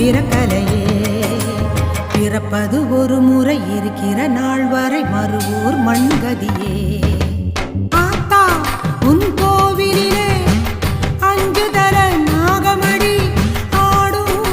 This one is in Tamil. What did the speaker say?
பிறக்கலையே. பிறப்பது ஒரு முறை, இருக்கிற நாள் வரை மறுவூர் மண்கதியே. ஆத்தா உன் கோவிலில்